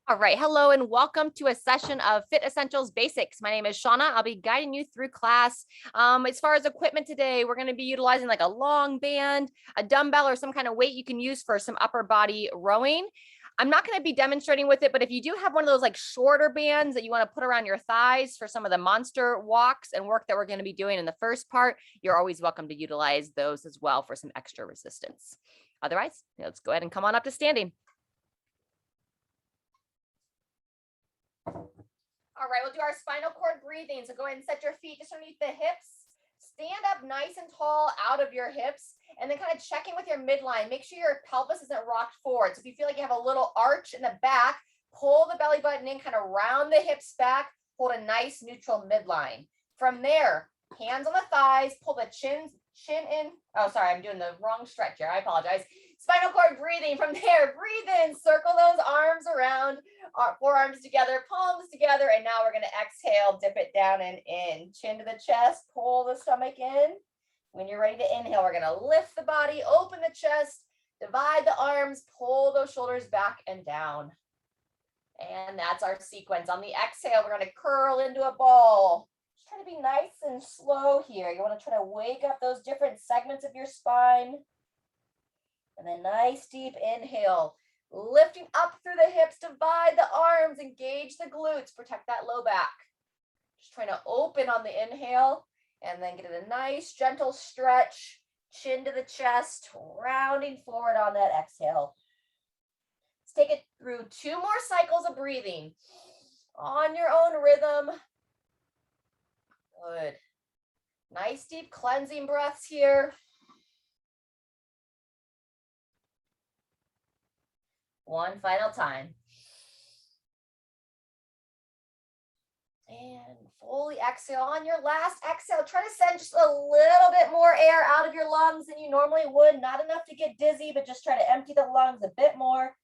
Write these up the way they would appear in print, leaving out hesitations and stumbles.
All right. Hello and welcome to a session of Fit Essentials Basics. My name is Shauna. I'll be guiding you through class. As far as equipment today, we're going to be utilizing like a long band, a dumbbell, or some kind of weight you can use for some upper body rowing. I'm not going to be demonstrating with it, but if you do have one of those like shorter bands that you want to put around your thighs for some of the monster walks and work that we're going to be doing in the first part, you're always welcome to utilize those as well for some extra resistance. Otherwise, let's go ahead and come on up to standing. All right, we'll do our spinal cord breathing. So go ahead and set your feet just underneath the hips. Stand up nice and tall out of your hips, and then kind of check in with your midline. Make sure your pelvis isn't rocked forward. So if you feel like you have a little arch in the back, pull the belly button in, kind of round the hips back, hold a nice neutral midline. From there, hands on the thighs, pull the chin in. Oh, sorry, I'm doing the wrong stretch here. I apologize. Spinal cord breathing. From there, breathe in, circle those arms around, our forearms together, palms together, and now we're going to exhale, dip it down and in. Chin to the chest, pull the stomach in. When you're ready to inhale, we're going to lift the body, open the chest, divide the arms, pull those shoulders back and down. And that's our sequence. On the exhale, we're going to curl into a ball. Just try to be nice and slow here. You want to try to wake up those different segments of your spine. And then nice deep inhale, lifting up through the hips, divide the arms, engage the glutes, protect that low back. Just trying to open on the inhale and then get a nice gentle stretch, chin to the chest, rounding forward on that exhale. Let's take it through 2 more cycles of breathing on your own rhythm. Good. Nice deep cleansing breaths here. One final time. And fully exhale. On your last exhale, try to send just a little bit more air out of your lungs than you normally would. Not enough to get dizzy, but just try to empty the lungs a bit more.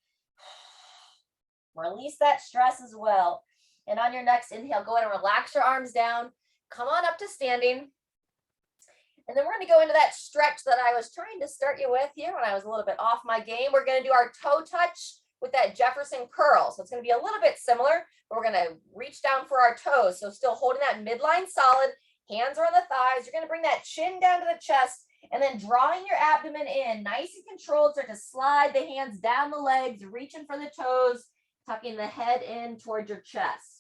Release that stress as well. And on your next inhale, go ahead and relax your arms down. Come on up to standing. And then we're going to go into that stretch that I was trying to start you with here when I was a little bit off my game. We're going to do our toe touch with that Jefferson curl. So it's going to be a little bit similar, but we're going to reach down for our toes. So still holding that midline solid, hands are on the thighs. You're going to bring that chin down to the chest and then drawing your abdomen in, nice and controlled. Start to slide the hands down the legs, reaching for the toes, tucking the head in towards your chest.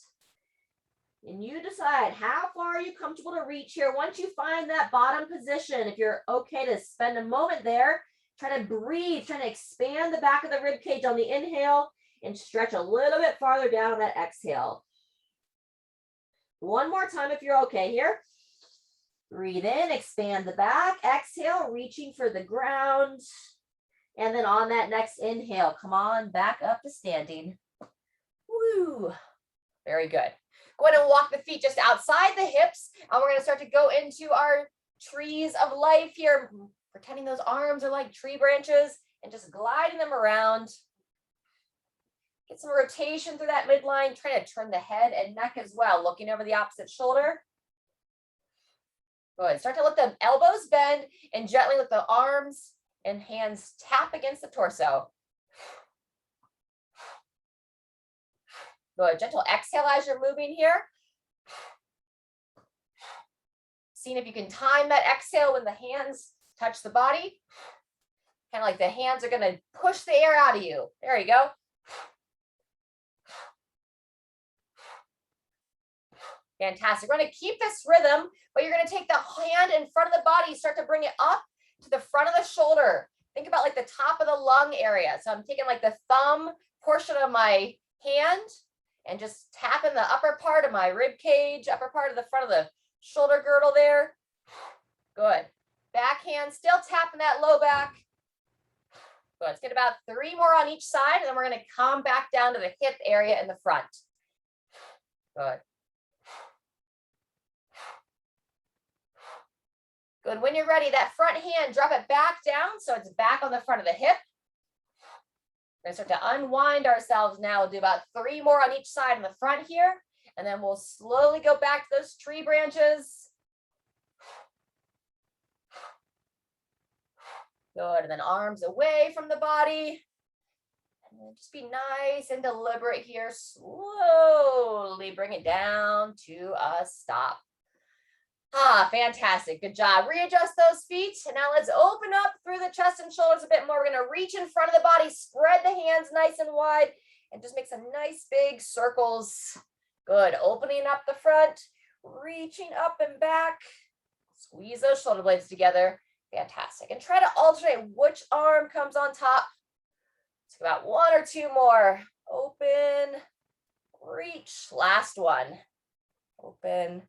And you decide how far are you comfortable to reach here. Once you find that bottom position, if you're okay to spend a moment there, try to breathe, trying to expand the back of the rib cage on the inhale and stretch a little bit farther down on that exhale. One more time if you're okay here. Breathe in, expand the back. Exhale, reaching for the ground. And then on that next inhale, come on back up to standing. Woo. Very good. Go ahead and walk the feet just outside the hips. And we're going to start to go into our trees of life here, pretending those arms are like tree branches and just gliding them around. Get some rotation through that midline, trying to turn the head and neck as well, looking over the opposite shoulder. Good. Start to let the elbows bend and gently let the arms and hands tap against the torso. Good. Gentle exhale as you're moving here. Seeing if you can time that exhale when the hands touch the body. Kind of like the hands are going to push the air out of you. There you go. Fantastic. We're going to keep this rhythm, but you're going to take the hand in front of the body, start to bring it up to the front of the shoulder. Think about like the top of the lung area. So I'm taking like the thumb portion of my hand and just tapping the upper part of my rib cage, upper part of the front of the shoulder girdle there. Good. Back hand, still tapping that low back. Good. Let's get about 3 more on each side, and then we're going to come back down to the hip area in the front. Good. Good. When you're ready, that front hand, drop it back down so it's back on the front of the hip. We're going to start to unwind ourselves now. We'll do about 3 more on each side in the front here, and then we'll slowly go back to those tree branches. Good. And then arms away from the body. And just be nice and deliberate here. Slowly bring it down to a stop. Ah, fantastic. Good job. Readjust those feet. And now let's open up through the chest and shoulders a bit more. We're going to reach in front of the body, spread the hands nice and wide, and just make some nice big circles. Good. Opening up the front, reaching up and back. Squeeze those shoulder blades together. Fantastic. And try to alternate which arm comes on top. Let's go about one or two more. Open, reach. Last one. Open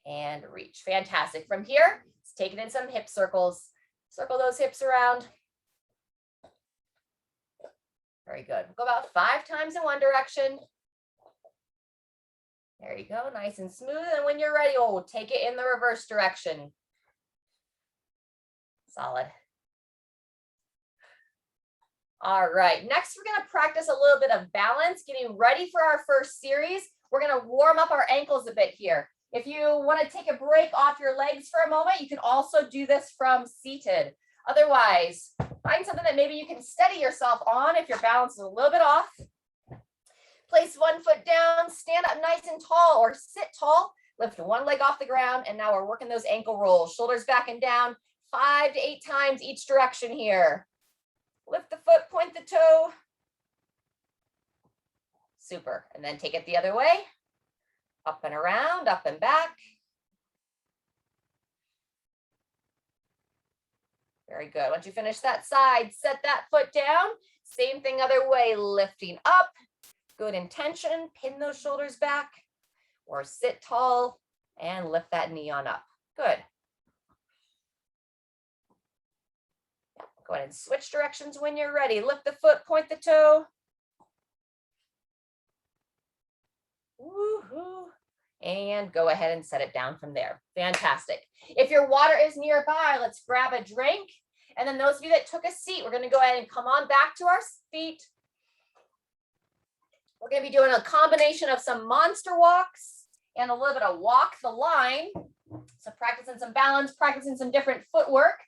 and reach. Fantastic. From here, let's take it in some hip circles. Circle those hips around. Very good. We'll go about 5 times in one direction. There you go. Nice and smooth. And when you're ready, we'll take it in the reverse direction. Solid. All right. Next, we're going to practice a little bit of balance, getting ready for our first series. We're going to warm up our ankles a bit here. If you want to take a break off your legs for a moment, you can also do this from seated. Otherwise, find something that maybe you can steady yourself on if your balance is a little bit off. Place one foot down, stand up nice and tall or sit tall, lift one leg off the ground, and now we're working those ankle rolls. Shoulders back and down, 5 to 8 times each direction here. Lift the foot, point the toe. Super. And then take it the other way. Up and around, up and back. Very good. Once you finish that side, set that foot down. Same thing other way, lifting up. Good intention. Pin those shoulders back or sit tall and lift that knee on up. Good. Go ahead and switch directions when you're ready. Lift the foot, point the toe. Woohoo. And go ahead and set it down from there. Fantastic. If your water is nearby, let's grab a drink. And then those of you that took a seat, we're going to go ahead and come on back to our feet. We're going to be doing a combination of some monster walks and a little bit of walk the line. So practicing some balance, practicing some different footwork.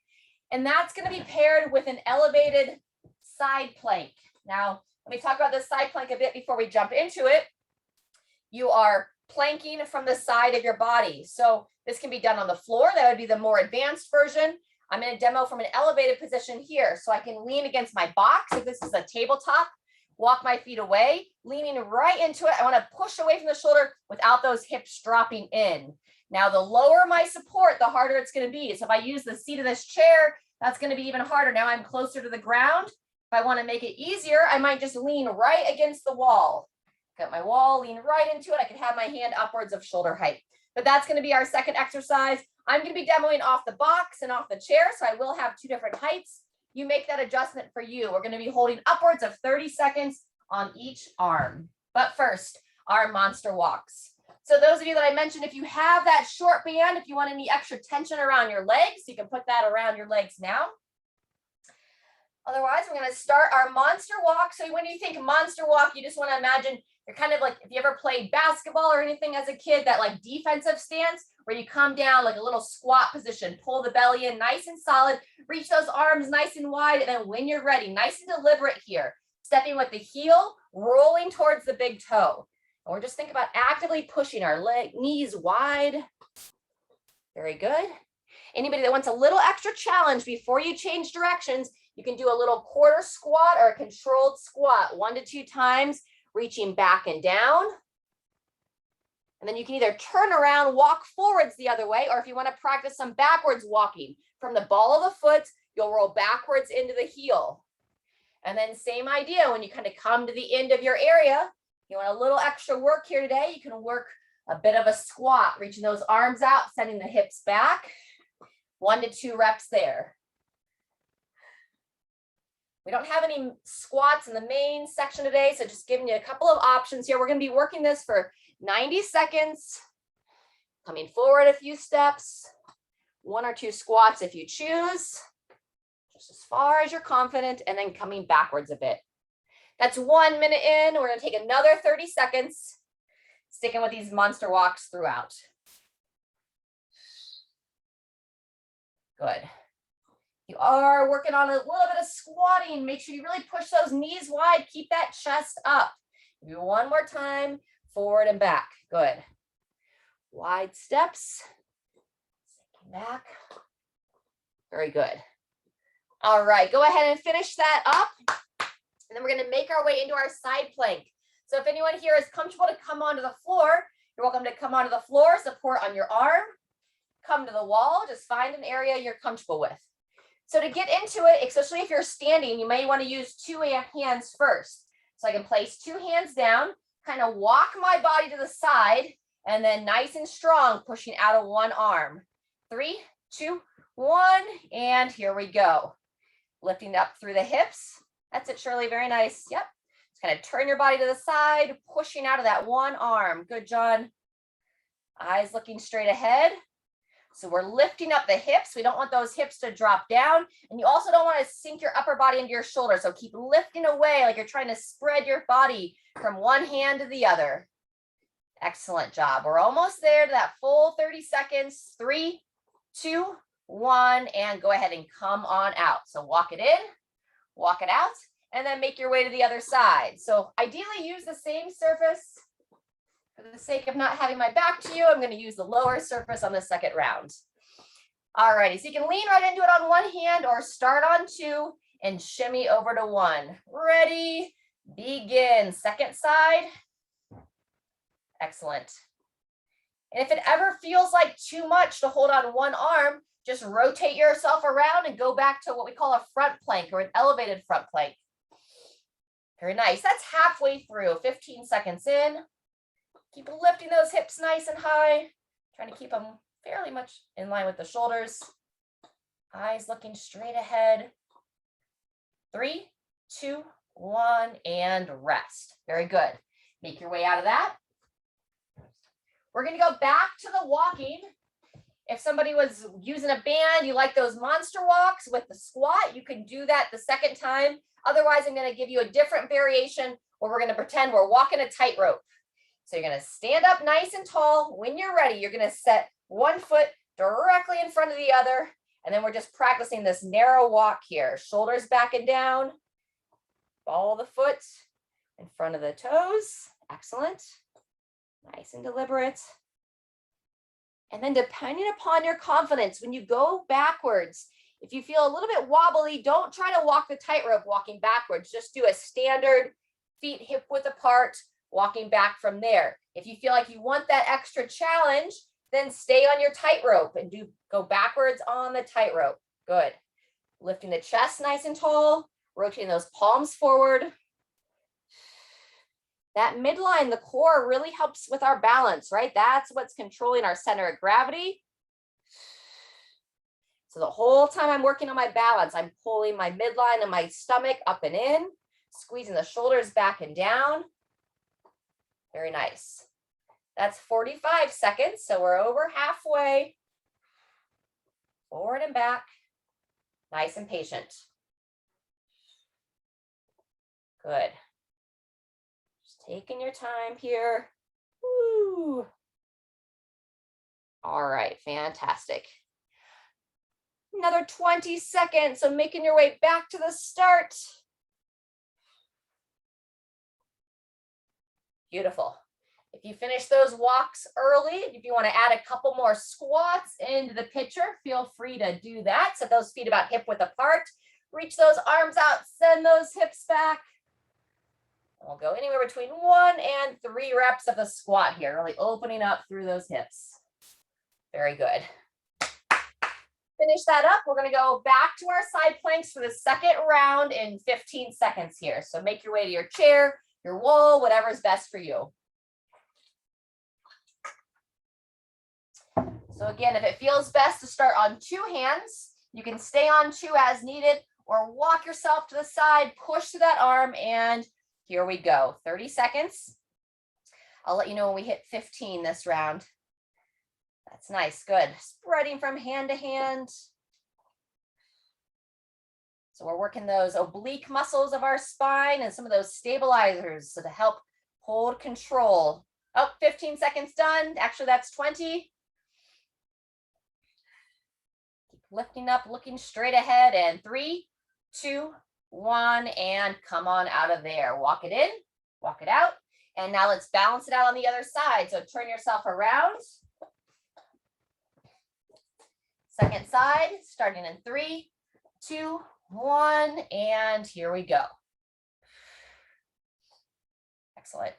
And that's going to be paired with an elevated side plank. Now, let me talk about this side plank a bit before we jump into it. You are planking from the side of your body. So this can be done on the floor. That would be the more advanced version. I'm going to demo from an elevated position here. So I can lean against my box. If this is a tabletop, walk my feet away, leaning right into it. I want to push away from the shoulder without those hips dropping in. Now, the lower my support, the harder it's going to be. So if I use the seat of this chair, that's going to be even harder. Now I'm closer to the ground. If I want to make it easier, I might just lean right against the wall. Got my wall, lean right into it. I can have my hand upwards of shoulder height. But that's going to be our second exercise. I'm going to be demoing off the box and off the chair, so I will have 2 different heights. You make that adjustment for you. We're going to be holding upwards of 30 seconds on each arm. But first, our monster walks. So those of you that I mentioned, if you have that short band, if you want any extra tension around your legs, you can put that around your legs now. Otherwise, we're going to start our monster walk. So when you think monster walk, you just want to imagine you're kind of like, if you ever played basketball or anything as a kid, that like defensive stance where you come down like a little squat position, pull the belly in nice and solid, reach those arms nice and wide. And then when you're ready, nice and deliberate here, stepping with the heel, rolling towards the big toe. And we're just thinking about actively pushing our knees wide. Very good. Anybody that wants a little extra challenge before you change directions, you can do a little quarter squat or a controlled squat 1 to 2 times, reaching back and down. And then you can either turn around, walk forwards the other way, or if you want to practice some backwards walking, from the ball of the foot, you'll roll backwards into the heel. And then same idea, when you kind of come to the end of your area, you want a little extra work here today, you can work a bit of a squat, reaching those arms out, sending the hips back. 1 to 2 reps there. We don't have any squats in the main section today, so just giving you a couple of options here. We're going to be working this for 90 seconds, coming forward a few steps, 1 or 2 squats if you choose, just as far as you're confident, and then coming backwards a bit. That's 1 minute in. We're going to take another 30 seconds, sticking with these monster walks throughout. Good. You are working on a little bit of squatting. Make sure you really push those knees wide. Keep that chest up. Do one more time, forward and back. Good. Wide steps. Sinking back. Very good. All right, go ahead and finish that up. And then we're going to make our way into our side plank. So if anyone here is comfortable to come onto the floor, you're welcome to come onto the floor, support on your arm, come to the wall, just find an area you're comfortable with. So to get into it, especially if you're standing, you may want to use two hands first. So I can place two hands down, kind of walk my body to the side, and then nice and strong, pushing out of one arm. 3, 2, 1, and here we go. Lifting up through the hips. That's it, Shirley, very nice. Yep. Just kind of turn your body to the side, pushing out of that one arm. Good, John. Eyes looking straight ahead. So we're lifting up the hips. We don't want those hips to drop down. And you also don't want to sink your upper body into your shoulder. So keep lifting away like you're trying to spread your body from one hand to the other. Excellent job. We're almost there to that full 30 seconds. 3, 2, 1, and go ahead and come on out. So walk it in, walk it out, and then make your way to the other side. So ideally use the same surface. For the sake of not having my back to you, I'm going to use the lower surface on the second round. All righty, so you can lean right into it on one hand or start on two and shimmy over to one. Ready, begin. Second side. Excellent. And if it ever feels like too much to hold on one arm, just rotate yourself around and go back to what we call a front plank or an elevated front plank. Very nice. That's halfway through. 15 seconds in. Keep lifting those hips nice and high. Trying to keep them fairly much in line with the shoulders. Eyes looking straight ahead. 3, 2, 1, and rest. Very good. Make your way out of that. We're going to go back to the walking. If somebody was using a band, you like those monster walks with the squat, you can do that the second time. Otherwise, I'm going to give you a different variation where we're going to pretend we're walking a tightrope. So you're going to stand up nice and tall. When you're ready, you're going to set one foot directly in front of the other. And then we're just practicing this narrow walk here. Shoulders back and down. Ball the foot in front of the toes. Excellent. Nice and deliberate. And then depending upon your confidence, when you go backwards, if you feel a little bit wobbly, don't try to walk the tightrope walking backwards. Just do a standard feet hip width apart, walking back from there. If you feel like you want that extra challenge, then stay on your tightrope and go backwards on the tightrope. Good. Lifting the chest nice and tall, rotating those palms forward. That midline, the core, really helps with our balance, right? That's what's controlling our center of gravity. So the whole time I'm working on my balance, I'm pulling my midline and my stomach up and in, squeezing the shoulders back and down. Very nice. That's 45 seconds, so we're over halfway. Forward and back, nice and patient. Good. Taking your time here. Woo. All right, fantastic. Another 20 seconds, so making your way back to the start. Beautiful. If you finish those walks early, if you want to add a couple more squats into the picture, feel free to do that. Set those feet about hip width apart. Reach those arms out, send those hips back. We'll go anywhere between 1 and 3 reps of the squat here, really opening up through those hips. Very good. Finish that up. We're going to go back to our side planks for the second round in 15 seconds here. So make your way to your chair, your wall, whatever is best for you. So again, if it feels best to start on 2 hands, you can stay on 2 as needed, or walk yourself to the side, push to that arm, and here we go. 30 seconds. I'll let you know when we hit 15 this round. That's nice. Good. Spreading from hand to hand. So we're working those oblique muscles of our spine and some of those stabilizers to help hold control. Oh, 15 seconds done. Actually, that's 20. Keep Lifting up, looking straight ahead, and 3, 2, 1, and come on out of there. Walk it in, walk it out. And now let's balance it out on the other side. So turn yourself around. Second side, starting in 3, 2, 1, and here we go. Excellent.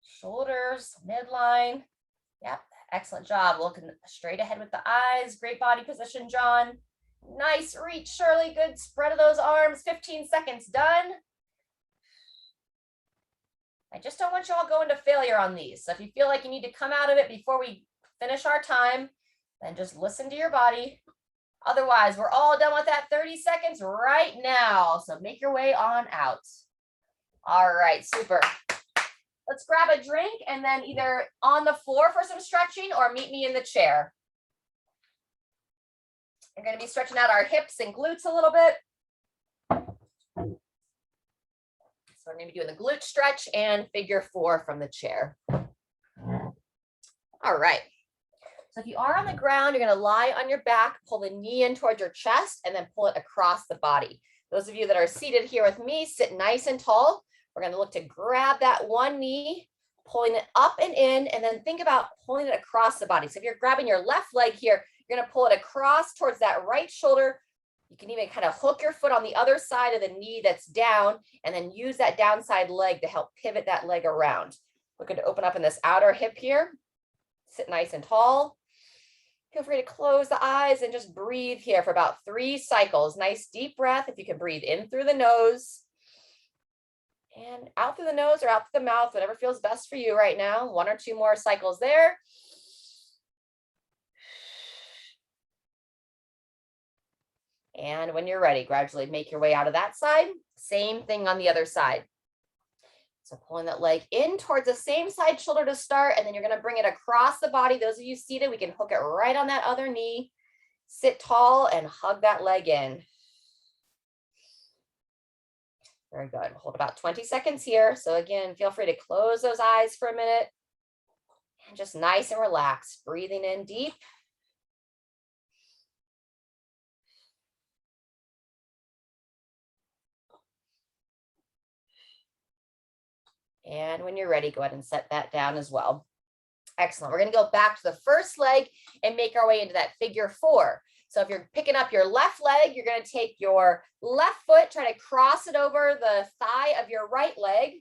Shoulders, midline. Yep, excellent job. Looking straight ahead with the eyes. Great body position, John. Nice reach, Shirley. Good spread of those arms. 15 seconds, done. I just don't want you all going to failure on these. So if you feel like you need to come out of it before we finish our time, then just listen to your body. Otherwise, we're all done with that 30 seconds right now. So make your way on out. All right, super. Let's grab a drink and then either on the floor for some stretching or meet me in the chair. We're going to be stretching out our hips and glutes a little bit. So we're going to be doing the glute stretch and figure 4 from the chair. All right. So if you are on the ground, you're going to lie on your back, pull the knee in towards your chest, and then pull it across the body. Those of you that are seated here with me, sit nice and tall. We're going to look to grab that one knee, pulling it up and in, and then think about pulling it across the body. So if you're grabbing your left leg here, you're going to pull it across towards that right shoulder. You can even kind of hook your foot on the other side of the knee that's down, and then use that downside leg to help pivot that leg around. Looking to open up in this outer hip here. Sit nice and tall. Feel free to close the eyes and just breathe here for about 3 cycles. Nice deep breath. If you can breathe in through the nose and out through the nose or out through the mouth, whatever feels best for you right now. 1 or 2 more cycles there. And when you're ready, gradually make your way out of that side. Same thing on the other side. So pulling that leg in towards the same side shoulder to start, and then you're going to bring it across the body. Those of you seated, we can hook it right on that other knee. Sit tall and hug that leg in. Very good. We'll hold about 20 seconds here. So again, feel free to close those eyes for a minute and just nice and relaxed. Breathing in deep. And when you're ready, go ahead and set that down as well. Excellent. We're going to go back to the first leg and make our way into that figure 4. So if you're picking up your left leg, you're going to take your left foot, try to cross it over the thigh of your right leg.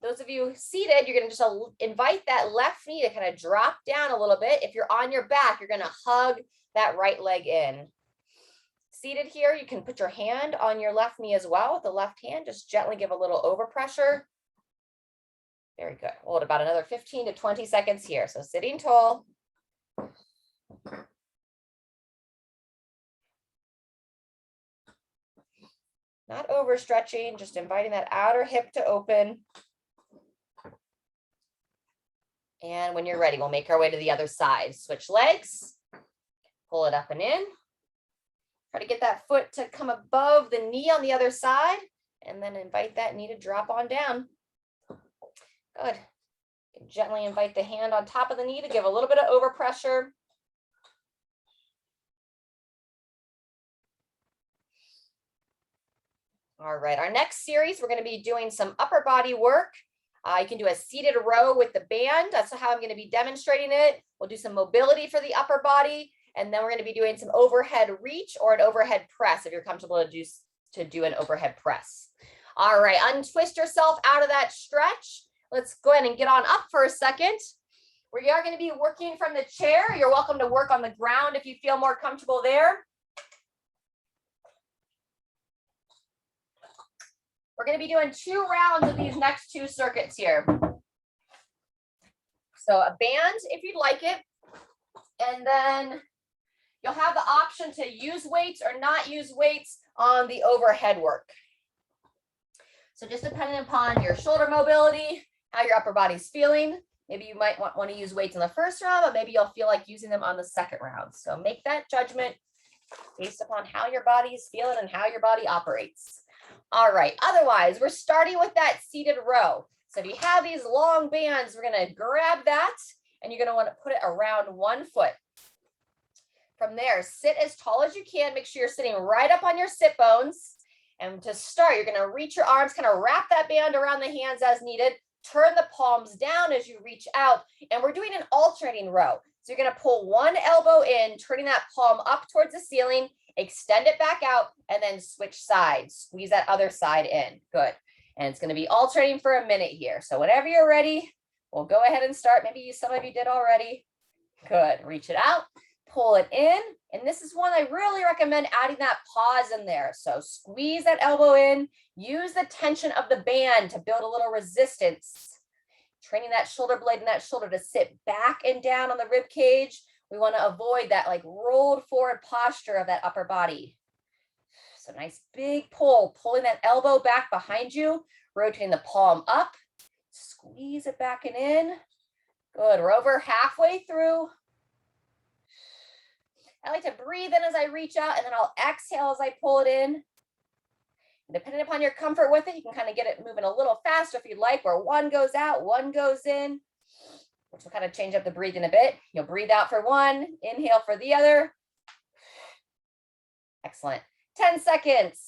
Those of you seated, you're going to just invite that left knee to kind of drop down a little bit. If you're on your back, you're going to hug that right leg in. Seated here, you can put your hand on your left knee as well. With the left hand, just gently give a little overpressure. Very good. Hold about another 15 to 20 seconds here. So sitting tall. Not overstretching, just inviting that outer hip to open. And when you're ready, we'll make our way to the other side. Switch legs, pull it up and in. Try to get that foot to come above the knee on the other side, and then invite that knee to drop on down. Good. Gently invite the hand on top of the knee to give a little bit of overpressure. All right, our next series, we're going to be doing some upper body work. You can do a seated row with the band. That's how I'm going to be demonstrating it. We'll do some mobility for the upper body, and then we're going to be doing some overhead reach or an overhead press if you're comfortable to do an overhead press. All right, untwist yourself out of that stretch. Let's go ahead and get on up for a second. We are going to be working from the chair. You're welcome to work on the ground if you feel more comfortable there. We're going to be doing 2 rounds of these next 2 circuits here. So a band if you'd like it. And then you'll have the option to use weights or not use weights on the overhead work. So just depending upon your shoulder mobility, how your upper body's feeling, maybe you might want to use weights in the first round, but maybe you'll feel like using them on the second round. So make that judgment based upon how your body is feeling and how your body operates. All right, otherwise, we're starting with that seated row. So if you have these long bands, we're going to grab that, and you're going to want to put it around one foot. From there, sit as tall as you can. Make sure you're sitting right up on your sit bones. And to start, you're going to reach your arms, kind of wrap that band around the hands as needed. Turn the palms down as you reach out. And we're doing an alternating row. So you're going to pull one elbow in, turning that palm up towards the ceiling, extend it back out, and then switch sides. Squeeze that other side in. Good. And it's going to be alternating for a minute here. So whenever you're ready, we'll go ahead and start. Maybe some of you did already. Good. Reach it out. Pull it in. And this is one I really recommend adding that pause in there. So squeeze that elbow in. Use the tension of the band to build a little resistance. Training that shoulder blade and that shoulder to sit back and down on the rib cage. We want to avoid that like rolled forward posture of that upper body. So nice big pull, pulling that elbow back behind you, rotating the palm up, squeeze it back and in. Good, we're over halfway through. I like to breathe in as I reach out, and then I'll exhale as I pull it in. Depending upon your comfort with it, you can kind of get it moving a little faster if you'd like, where one goes out, one goes in, which will kind of change up the breathing a bit. You'll breathe out for one, inhale for the other. Excellent. 10 seconds.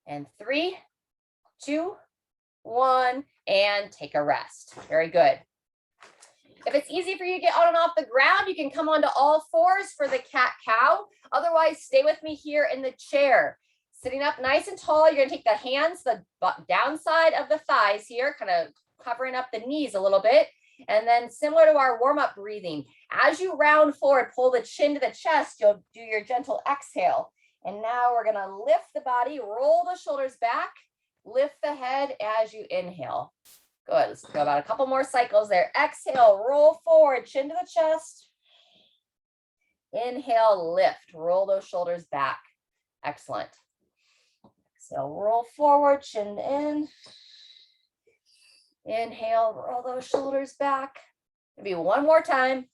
And 3, 2, 1, and take a rest. Very good. If it's easy for you to get on and off the ground, you can come onto all fours for the cat-cow. Otherwise, stay with me here in the chair. Sitting up nice and tall, you're going to take the hands, the downside of the thighs here, kind of covering up the knees a little bit. And then similar to our warm-up breathing, as you round forward, pull the chin to the chest, you'll do your gentle exhale. And now we're going to lift the body, roll the shoulders back, lift the head as you inhale. Good. Let's go about a couple more cycles there. Exhale, roll forward, chin to the chest. Inhale, lift, roll those shoulders back. Excellent. Exhale, roll forward, chin in. Inhale, roll those shoulders back. Maybe one more time.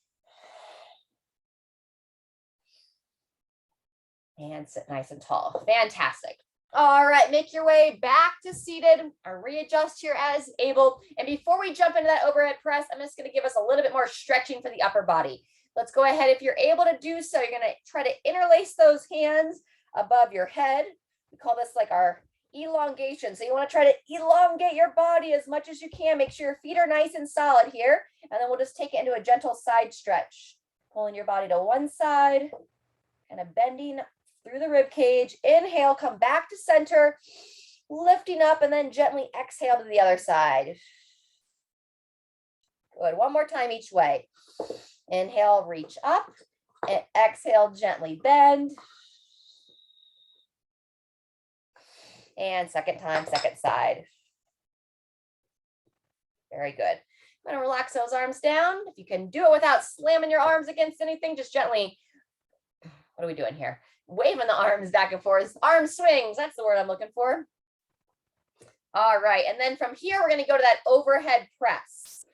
And sit nice and tall. Fantastic. All right, make your way back to seated or readjust here as able. And before we jump into that overhead press, I'm just going to give us a little bit more stretching for the upper body. Let's go ahead. If you're able to do so, you're going to try to interlace those hands above your head. We call this like our elongation. So you want to try to elongate your body as much as you can. Make sure your feet are nice and solid here. And then we'll just take it into a gentle side stretch. Pulling your body to one side, kind of bending through the rib cage. Inhale, come back to center, lifting up, and then gently exhale to the other side. Good. One more time each way. Inhale, reach up, and exhale, gently bend. And second time, second side. Very good. I'm going to relax those arms down. If you can do it without slamming your arms against anything, just gently, what are we doing here? Waving the arms back and forth. Arm swings, that's the word I'm looking for. All right, and then from here, we're going to go to that overhead press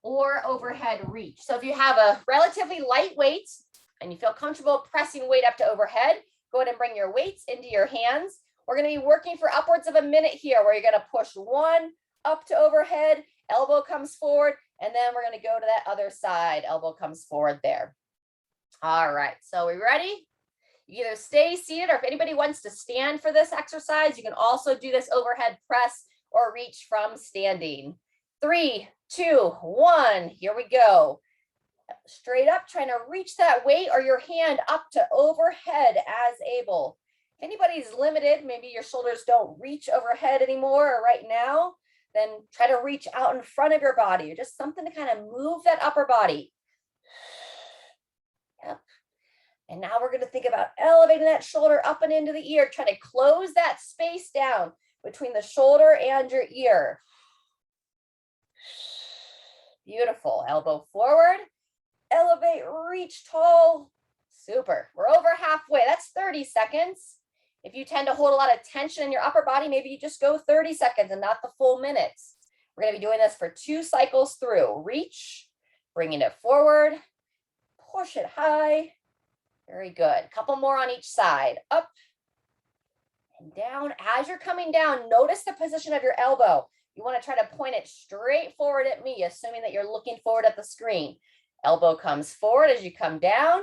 or overhead reach. So if you have a relatively light weight and you feel comfortable pressing weight up to overhead, go ahead and bring your weights into your hands. We're going to be working for upwards of a minute here, where you're going to push one up to overhead, elbow comes forward, and then we're going to go to that other side, elbow comes forward there. All right, so we ready? You either stay seated, or if anybody wants to stand for this exercise, you can also do this overhead press or reach from standing. 3, 2, 1, here we go. Straight up, trying to reach that weight or your hand up to overhead as able. If anybody's limited, maybe your shoulders don't reach overhead anymore or right now, then try to reach out in front of your body, or just something to kind of move that upper body. Yep. And now we're going to think about elevating that shoulder up and into the ear. Try to close that space down between the shoulder and your ear. Beautiful. Elbow forward. Elevate, reach tall. Super. We're over halfway. That's 30 seconds. If you tend to hold a lot of tension in your upper body, maybe you just go 30 seconds and not the full minutes. We're going to be doing this for 2 cycles through. Reach, bringing it forward, push it high. Very good. Couple more on each side. Up and down. As you're coming down, notice the position of your elbow. You want to try to point it straight forward at me, assuming that you're looking forward at the screen. Elbow comes forward as you come down.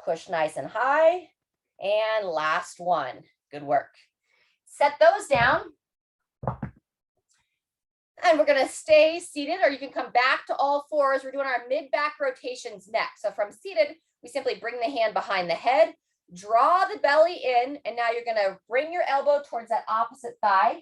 Push nice and high. And last one. Good work. Set those down. And we're going to stay seated, or you can come back to all fours. We're doing our mid-back rotations next. So from seated, we simply bring the hand behind the head, draw the belly in, and now you're going to bring your elbow towards that opposite thigh.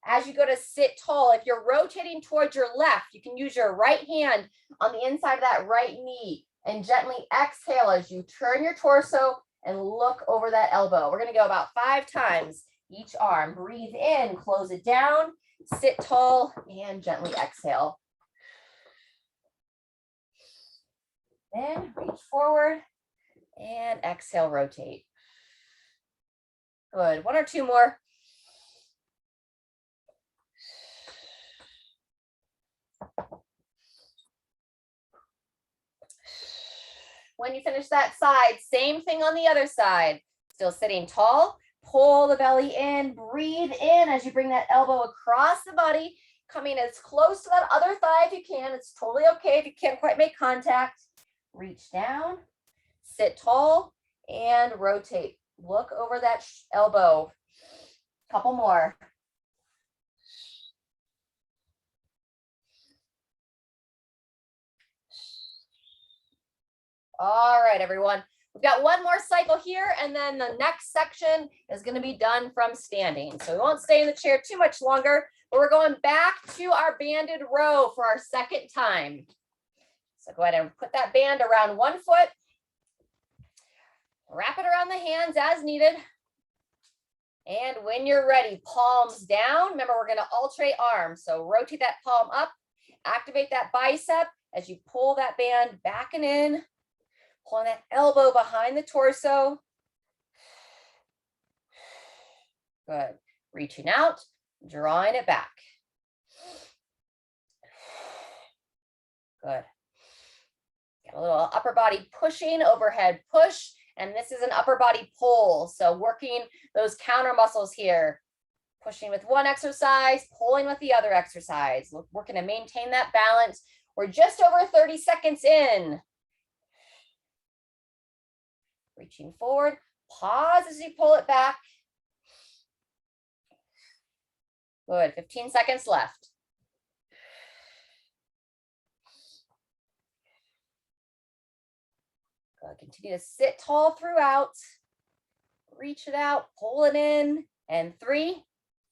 As you go to sit tall, if you're rotating towards your left, you can use your right hand on the inside of that right knee and gently exhale as you turn your torso and look over that elbow. We're going to go about 5 times each arm. Breathe in, close it down, sit tall, and gently exhale. Then reach forward and exhale, rotate. Good. 1 or 2 more. When you finish that side, same thing on the other side. Still sitting tall, pull the belly in, breathe in as you bring that elbow across the body, coming as close to that other thigh if you can. It's totally okay if you can't quite make contact. Reach down, sit tall, and rotate. Look over that elbow. Couple more. All right, everyone. We've got 1 more cycle here, and then the next section is going to be done from standing. So we won't stay in the chair too much longer, but we're going back to our banded row for our second time. So go ahead and put that band around 1 foot. Wrap it around the hands as needed. And when you're ready, palms down. Remember, we're going to alternate arms. So rotate that palm up, activate that bicep as you pull that band back and in. Pulling that elbow behind the torso. Good. Reaching out, drawing it back. Good. Got a little upper body pushing, overhead push, and this is an upper body pull. So working those counter muscles here. Pushing with one exercise, pulling with the other exercise. Working to maintain that balance. We're just over 30 seconds in. Reaching forward, pause as you pull it back. Good, 15 seconds left. Good, continue to sit tall throughout. Reach it out, pull it in, and 3,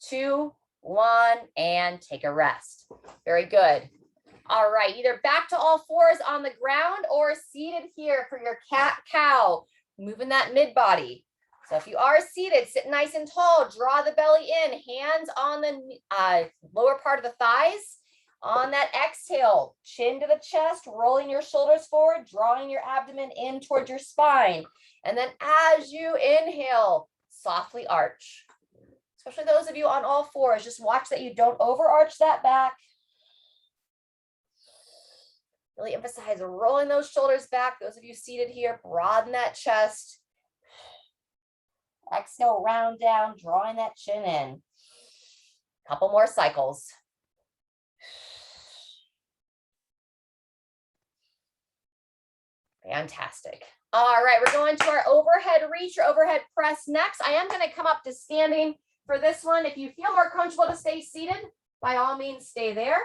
2, 1, and take a rest. Very good. All right, either back to all fours on the ground or seated here for your cat-cow. Moving that mid body. So if you are seated, sit nice and tall, draw the belly in, hands on the lower part of the thighs. On that exhale, chin to the chest, rolling your shoulders forward, drawing your abdomen in towards your spine. And then as you inhale, softly arch. Especially those of you on all fours, just watch that you don't overarch that back. Really emphasize rolling those shoulders back. Those of you seated here, broaden that chest. Exhale, round down, drawing that chin in. Couple more cycles. Fantastic. All right, we're going to our overhead reach or overhead press next. I am going to come up to standing for this one. If you feel more comfortable to stay seated, by all means, stay there.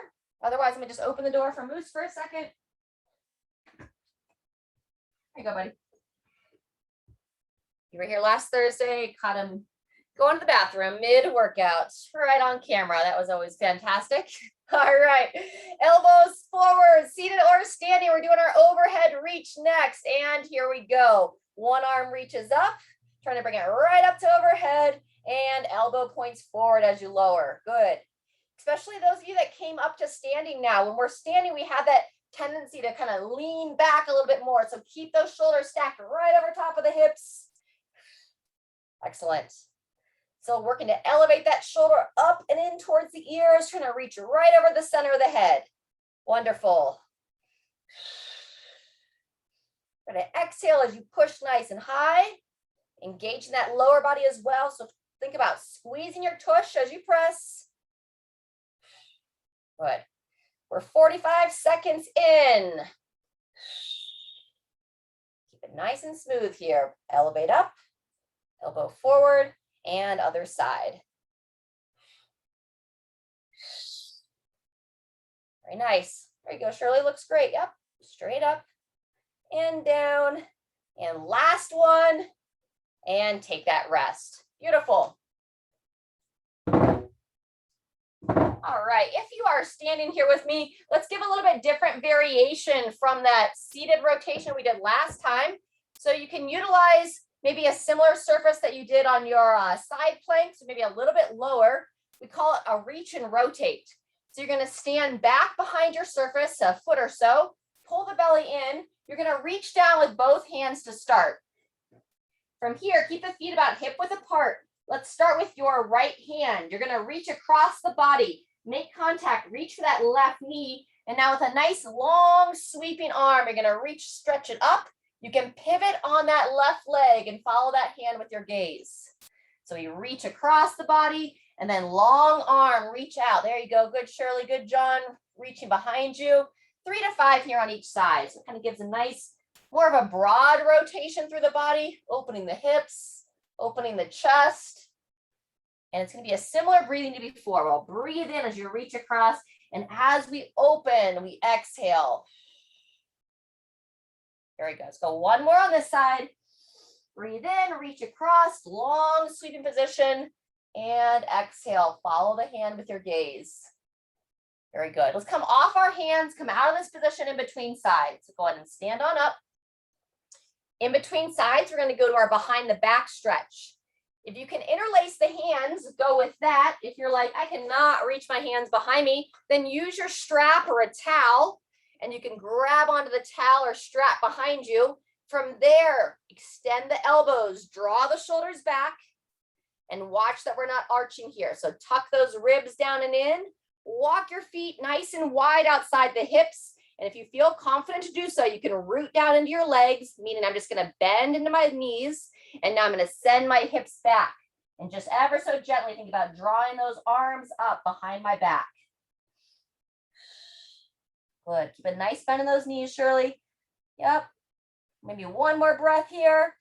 Otherwise, I'm going to just open the door for Moose for a second. There you go, buddy. You were here last Thursday, caught him going to the bathroom mid-workout, right on camera. That was always fantastic. All right, elbows forward, seated or standing. We're doing our overhead reach next. And here we go. One arm reaches up, trying to bring it right up to overhead, and elbow points forward as you lower. Good. Especially those of you that came up to standing now. When we're standing, we have that tendency to kind of lean back a little bit more. So keep those shoulders stacked right over top of the hips. Excellent. So working to elevate that shoulder up and in towards the ears, trying to reach right over the center of the head. Wonderful. Going to exhale as you push nice and high, engaging that lower body as well. So think about squeezing your tush as you press. Good. We're 45 seconds in. Keep it nice and smooth here. Elevate up, elbow forward, and other side. Very nice. There you go, Shirley. Looks great. Yep. Straight up and down. And last one. And take that rest. Beautiful. All right, if you are standing here with me, let's give a little bit different variation from that seated rotation we did last time. So you can utilize maybe a similar surface that you did on your side plank, so maybe a little bit lower. We call it a reach and rotate. So you're going to stand back behind your surface a foot or so, pull the belly in. You're going to reach down with both hands to start. From here, keep the feet about hip width apart. Let's start with your right hand. You're going to reach across the body. Make contact, reach for that left knee. And now with a nice long sweeping arm, you're going to reach, stretch it up. You can pivot on that left leg and follow that hand with your gaze. So you reach across the body and then long arm, reach out. There you go. Good, Shirley. Good, John. Reaching behind you. 3 to 5 here on each side. So it kind of gives a nice, more of a broad rotation through the body, opening the hips, opening the chest. And it's going to be a similar breathing to before. We'll breathe in as you reach across. And as we open, we exhale. There we go. Let's go one more on this side. Breathe in, reach across, long sweeping position. And exhale. Follow the hand with your gaze. Very good. Let's come off our hands, come out of this position in between sides. So go ahead and stand on up. In between sides, we're going to go to our behind the back stretch. If you can interlace the hands, go with that. If you're like, I cannot reach my hands behind me, then use your strap or a towel, and you can grab onto the towel or strap behind you. From there, extend the elbows, draw the shoulders back, and watch that we're not arching here. So tuck those ribs down and in. Walk your feet nice and wide outside the hips. And if you feel confident to do so, you can root down into your legs, meaning I'm just going to bend into my knees. And now I'm going to send my hips back. And just ever so gently think about drawing those arms up behind my back. Good. Keep a nice bend in those knees, Shirley. Yep. Maybe one more breath here.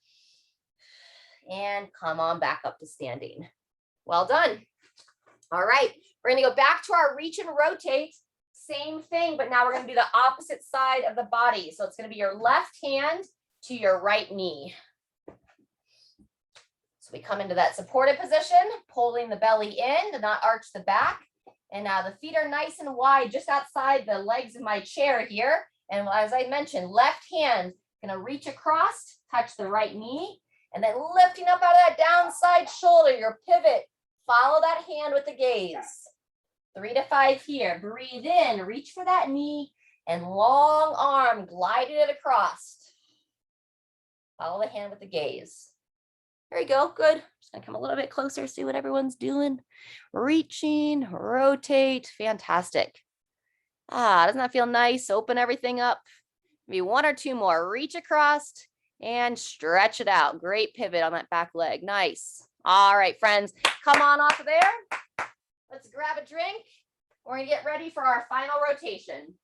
And come on back up to standing. Well done. All right. We're going to go back to our reach and rotate. Same thing, but now we're going to do the opposite side of the body. So it's going to be your left hand to your right knee. So we come into that supported position, pulling the belly in to not arch the back. And now the feet are nice and wide just outside the legs of my chair here. And as I mentioned, left hand going to reach across, touch the right knee, and then lifting up out of that downside shoulder, your pivot. Follow that hand with the gaze. 3 to 5 here. Breathe in, reach for that knee, and long arm, gliding it across. Follow the hand with the gaze. There you go. Good. Just going to come a little bit closer, see what everyone's doing. Reaching, rotate. Fantastic. Doesn't that feel nice? Open everything up. Maybe 1 or 2 more. Reach across and stretch it out. Great pivot on that back leg. Nice. All right, friends, come on off of there. Let's grab a drink. We're going to get ready for our final rotation.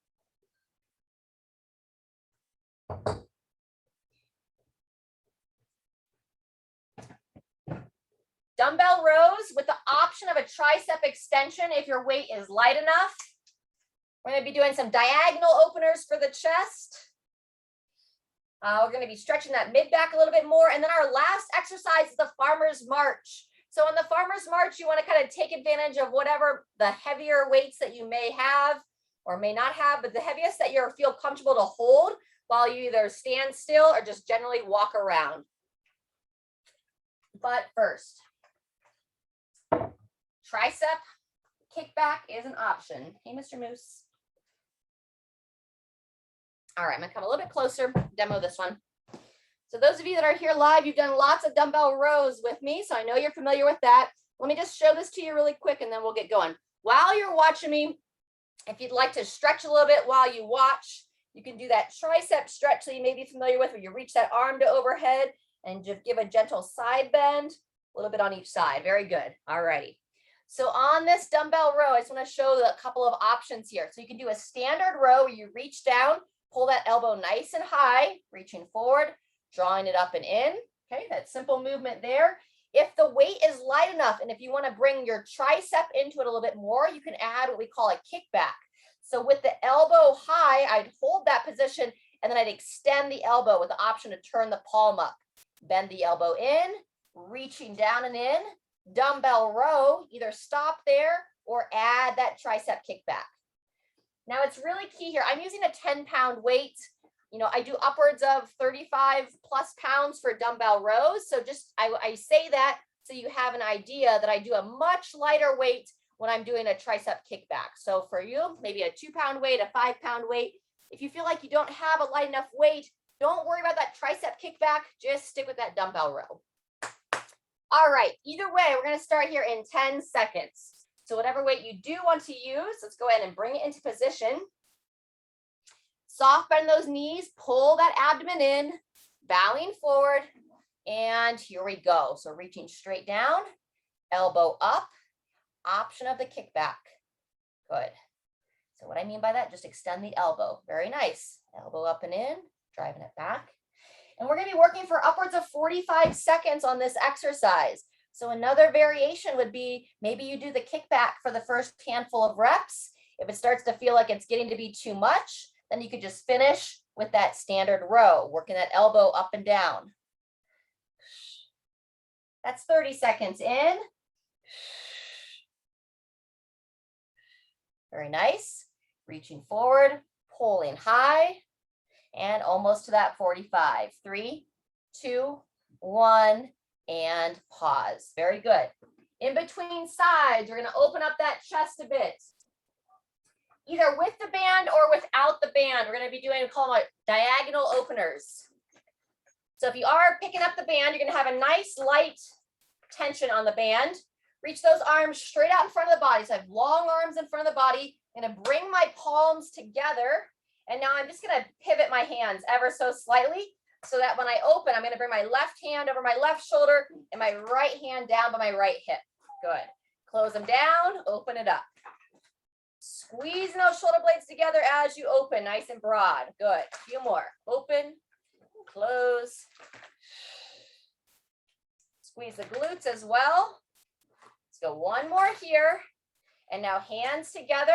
Dumbbell rows with the option of a tricep extension if your weight is light enough. We're going to be doing some diagonal openers for the chest. We're going to be stretching that mid back a little bit more. And then our last exercise is the farmer's march. So in the farmer's march, you want to kind of take advantage of whatever the heavier weights that you may have or may not have, but the heaviest that you feel comfortable to hold while you either stand still or just generally walk around. But first, tricep kickback is an option. Hey, Mr. Moose. All right, I'm gonna come a little bit closer, demo this one. So those of you that are here live, you've done lots of dumbbell rows with me, so I know you're familiar with that. Let me just show this to you really quick and then we'll get going. While you're watching me, if you'd like to stretch a little bit while you watch, you can do that tricep stretch that you may be familiar with, where you reach that arm to overhead and just give a gentle side bend, a little bit on each side. Very good. All righty. So on this dumbbell row, I just want to show a couple of options here. So you can do a standard row where you reach down, pull that elbow nice and high, reaching forward, drawing it up and in. Okay, that simple movement there. If the weight is light enough, and if you want to bring your tricep into it a little bit more, you can add what we call a kickback. So with the elbow high, I'd hold that position, and then I'd extend the elbow with the option to turn the palm up. Bend the elbow in, reaching down and in. Dumbbell row, either stop there or add that tricep kickback. Now it's really key here. I'm using a 10-pound weight. You know, I do upwards of 35 plus pounds for dumbbell rows. So just, I say that so you have an idea that I do a much lighter weight when I'm doing a tricep kickback. So for you, maybe a 2-pound weight, a 5-pound weight. If you feel like you don't have a light enough weight, don't worry about that tricep kickback. Just stick with that dumbbell row. All right, either way, we're going to start here in 10 seconds. So whatever weight you do want to use, let's go ahead and bring it into position. Soft bend those knees, pull that abdomen in, bowing forward, and here we go. So reaching straight down, elbow up, option of the kickback. Good. So what I mean by that, just extend the elbow. Very nice. Elbow up and in, driving it back. And we're going to be working for upwards of 45 seconds on this exercise. So another variation would be maybe you do the kickback for the first handful of reps. If it starts to feel like it's getting to be too much, then you could just finish with that standard row, working that elbow up and down. That's 30 seconds in. Very nice. Reaching forward, pulling high. And almost to that 45. 3, 2, 1, and pause. Very good. In between sides, we're going to open up that chest a bit. Either with the band or without the band, we're going to be doing, we call them diagonal openers. So if you are picking up the band, you're going to have a nice light tension on the band. Reach those arms straight out in front of the body. So I have long arms in front of the body. I'm going to bring my palms together. And now I'm just going to pivot my hands ever so slightly so that when I open, I'm going to bring my left hand over my left shoulder and my right hand down by my right hip. Good. Close them down, open it up. Squeezing those shoulder blades together as you open, nice and broad. Good. A few more. Open, close. Squeeze the glutes as well. Let's go one more here. And now hands together.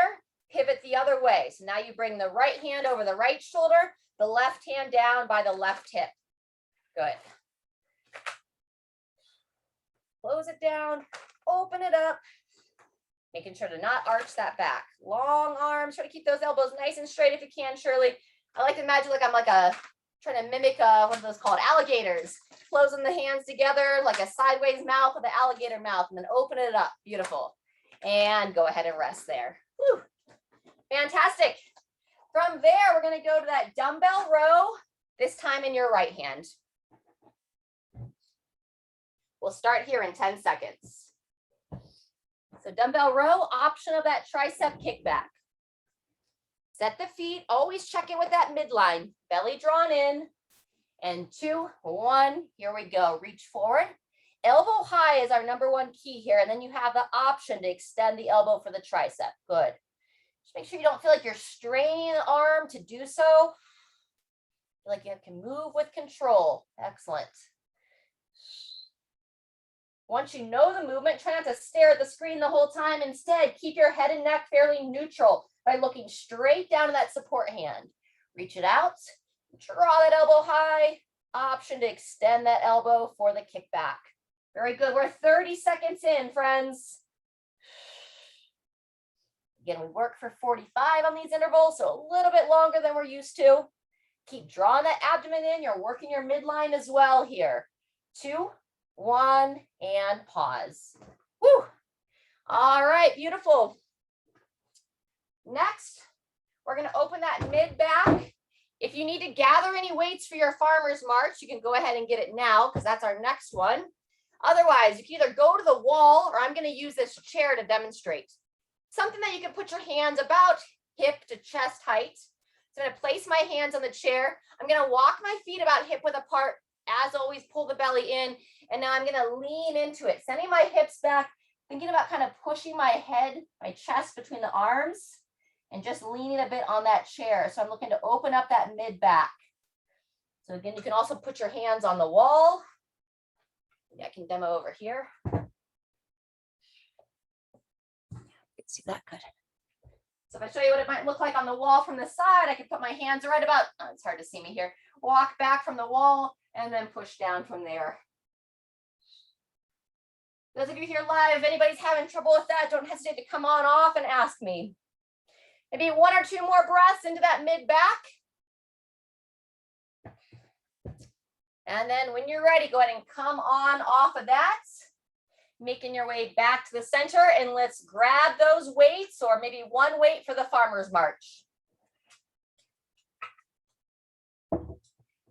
Pivot the other way. So now you bring the right hand over the right shoulder, the left hand down by the left hip. Good. Close it down, open it up, making sure to not arch that back. Long arms, try to keep those elbows nice and straight if you can, Shirley. I like to imagine like I'm trying to mimic what are those called? Alligators. Closing the hands together like a sideways mouth with an alligator mouth, and then open it up. Beautiful. And go ahead and rest there. Whew. Fantastic. From there, we're going to go to that dumbbell row, this time in your right hand. We'll start here in 10 seconds. So dumbbell row, option of that tricep kickback. Set the feet, always check in with that midline, belly drawn in, and 2, 1, here we go. Reach forward. Elbow high is our number 1 key here, and then you have the option to extend the elbow for the tricep. Good. Just make sure you don't feel like you're straining the arm to do so. Feel like you can move with control. Excellent. Once you know the movement, try not to stare at the screen the whole time. Instead, keep your head and neck fairly neutral by looking straight down to that support hand. Reach it out, draw that elbow high, option to extend that elbow for the kickback. Very good. We're 30 seconds in, friends. Again, we work for 45 on these intervals, so a little bit longer than we're used to. Keep drawing that abdomen in. You're working your midline as well here. 2, 1, and pause. Woo! All right, beautiful. Next, we're going to open that mid back. If you need to gather any weights for your farmer's march, you can go ahead and get it now because that's our next one. Otherwise, you can either go to the wall or I'm going to use this chair to demonstrate. Something that you can put your hands about hip to chest height. So I'm going to place my hands on the chair. I'm going to walk my feet about hip width apart. As always, pull the belly in. And now I'm going to lean into it, sending my hips back, Thinking about kind of pushing my head, my chest between the arms and just leaning a bit on that chair. So I'm looking to open up that mid back. So again, you can also put your hands on the wall. Yeah, I can demo over here. See that good. So if I show you what it might look like on the wall from the side, I can put my hands right about, oh, it's hard to see me here, walk back from the wall and then push down from there. Those of you here live, if anybody's having trouble with that, don't hesitate to come on off and ask me. Maybe 1 or 2 more breaths into that mid back. And then when you're ready, go ahead and come on off of that. Making your way back to the center, and let's grab those weights, or maybe one weight for the farmer's march.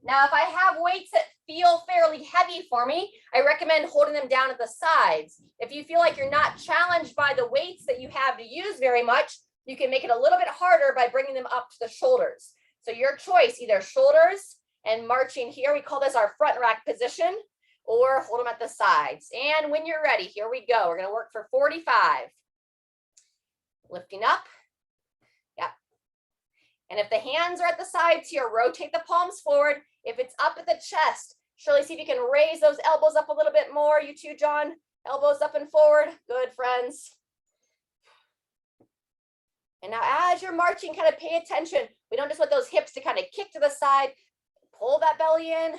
Now, if I have weights that feel fairly heavy for me, I recommend holding them down at the sides. If you feel like you're not challenged by the weights that you have to use very much, you can make it a little bit harder by bringing them up to the shoulders. So your choice, either shoulders and marching here, we call this our front rack position, or hold them at the sides. And when you're ready, here we go. We're going to work for 45. Lifting up. Yep. And if the hands are at the sides here, rotate the palms forward. If it's up at the chest, surely see if you can raise those elbows up a little bit more. You too, John. Elbows up and forward. Good, friends. And now as you're marching, kind of pay attention. We don't just want those hips to kind of kick to the side. Pull that belly in.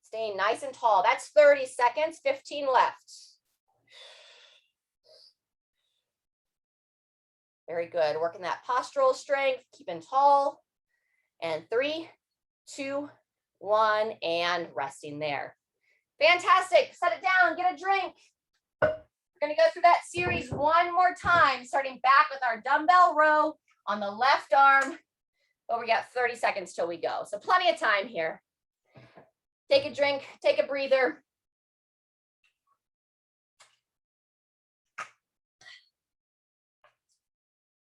Staying nice and tall. That's 30 seconds, 15 left. Very good. Working that postural strength, keeping tall. And 3, 2, 1, and resting there. Fantastic. Set it down, get a drink. We're going to go through that series one more time, starting back with our dumbbell row on the left arm. But we got 30 seconds till we go. So plenty of time here. Take a drink, take a breather.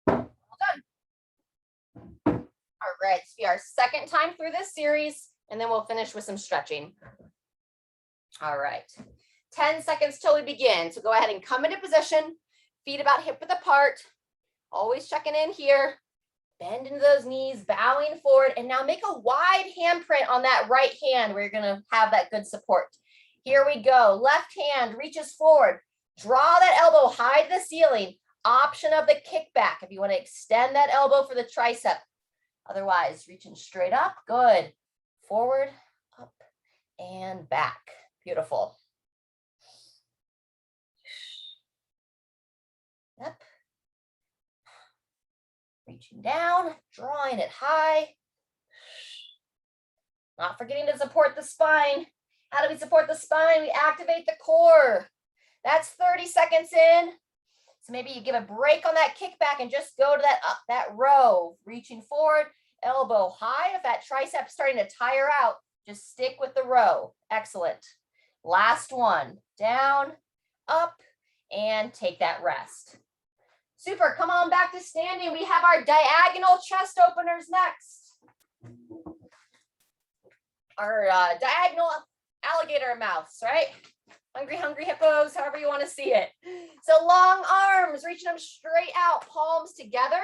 Well done. All right, this will be our second time through this series, and then we'll finish with some stretching. All right, 10 seconds till we begin. So go ahead and come into position, feet about hip width apart, always checking in here. Bend into those knees, bowing forward, and now make a wide handprint on that right hand where you're gonna have that good support. Here we go, left hand reaches forward, draw that elbow high to the ceiling, option of the kickback if you wanna extend that elbow for the tricep. Otherwise, reaching straight up, good. Forward, up, and back, beautiful. Yep. Reaching down, drawing it high. Not forgetting to support the spine. How do we support the spine? We activate the core. That's 30 seconds in. So maybe you give a break on that kickback and just go to that row. Reaching forward, elbow high. If that tricep's starting to tire out, just stick with the row. Excellent. Last one. Down, up, and take that rest. Super, come on back to standing. We have our diagonal chest openers next. Our diagonal alligator mouths, right? Hungry, hungry hippos, however you want to see it. So long arms, reaching them straight out, palms together.